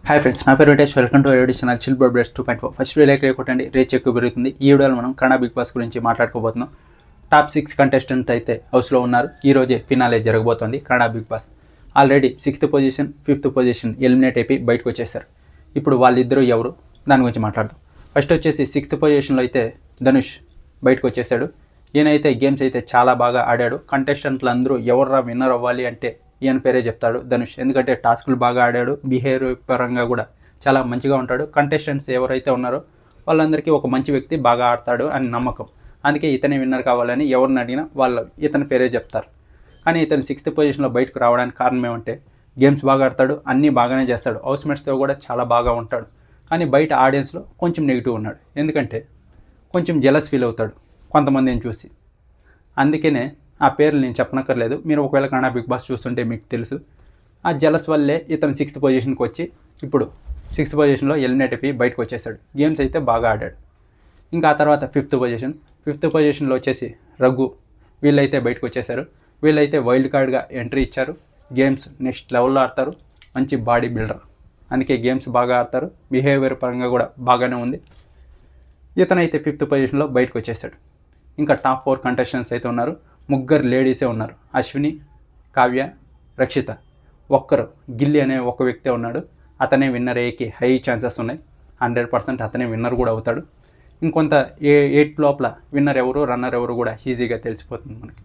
Hi friends, నా పేరు Venkatesh. Welcome to radio channel chill bird breast 2.4. First like కొట్టండి, reach ఎక్కువ పెరుగుతుంది. ఈ వీడియోలో మనం కన్నడ బిగ్ బాస్ గురించి మాట్లాడుకోబోతున్నాం. టాప్ 6 కంటెస్టెంట్ అయితే హౌస్లో ఉన్నారు. ఈ రోజే ఫినాలే జరగబోతోంది Kannada big boss. Already 6th position 5th position eliminate అయిపోయి బయటకు వచ్చేసారు. ఇప్పుడు వాళ్ళిద్దరూ ఎవరు, దాని గురించి మాట్లాడదాం. ఫస్ట్ వచ్చేసి 6th పొజిషన్లో అయితే ధనుష్ బయటకు వచ్చేసాడు. ఈయనైతే గేమ్స్ అయితే చాలా బాగా ఆడాడు. కంటెస్టెంట్లు అందరూ ఎవర్రా విన్నర్ అవ్వాలి అంటే ఈయన పేరే చెప్తాడు ధనుష్. ఎందుకంటే టాస్కులు బాగా ఆడాడు, బిహేవియర్ పరంగా కూడా చాలా మంచిగా ఉంటాడు. కంటెస్టెంట్స్ ఎవరైతే ఉన్నారో వాళ్ళందరికీ ఒక మంచి వ్యక్తి, బాగా ఆడతాడు అని నమ్మకం. అందుకే ఇతనే విన్నర్ కావాలని ఎవరిని అడిగినా వాళ్ళు ఇతని పేరే చెప్తారు. కానీ ఇతను 6th పొజిషన్లో బయటకు రావడానికి కారణం ఏమంటే గేమ్స్ బాగా ఆడతాడు, అన్నీ బాగానే చేస్తాడు, హౌస్మేట్స్తో కూడా చాలా బాగా ఉంటాడు. కానీ బయట ఆడియన్స్లో కొంచెం నెగిటివ్ ఉన్నాడు. ఎందుకంటే కొంచెం జెలస్ ఫీల్ అవుతాడు కొంతమందిని చూసి. అందుకనే ఆ పేర్లు నేను చెప్పనక్కర్లేదు, మీరు ఒకవేళ కన్నడ బిగ్ బాస్ చూస్తుంటే మీకు తెలుసు. ఆ జెలస్ వల్లే ఇతను 6th పొజిషన్కి వచ్చి ఇప్పుడు 6th పొజిషన్లో ఎలిమినేట్ అయిపోయి బయటకు వచ్చేసాడు. గేమ్స్ అయితే బాగా ఆడాడు. ఇంకా ఆ తర్వాత 5th పొజిషన్లో వచ్చేసి రఘు, వీళ్ళైతే బయటకు వచ్చేసారు. వీళ్ళైతే వైల్డ్ కార్డ్గా ఎంట్రీ ఇచ్చారు. గేమ్స్ నెక్స్ట్ లెవెల్లో ఆడతారు, మంచి బాడీ బిల్డర్, అందుకే గేమ్స్ బాగా ఆడతారు. బిహేవియర్ పరంగా కూడా బాగానే ఉంది. ఇతనైతే 5th పొజిషన్లో బయటకు వచ్చేసాడు. ఇంకా టాప్ 4 కంటెస్టెంట్స్ అయితే ఉన్నారు. ముగ్గురు లేడీసే ఉన్నారు, అశ్విని, కావ్య, రక్షిత. ఒక్కరు గిల్లి అనే ఒక వ్యక్తే ఉన్నాడు. అతనే విన్నర్ అయ్యేకి హై ఛాన్సెస్ ఉన్నాయి. 100% అతనే విన్నర్ కూడా అవుతాడు. ఇంకొంత 8 లోపల విన్నర్ ఎవరు, రన్నర్ ఎవరు కూడా ఈజీగా తెలిసిపోతుంది మనకి.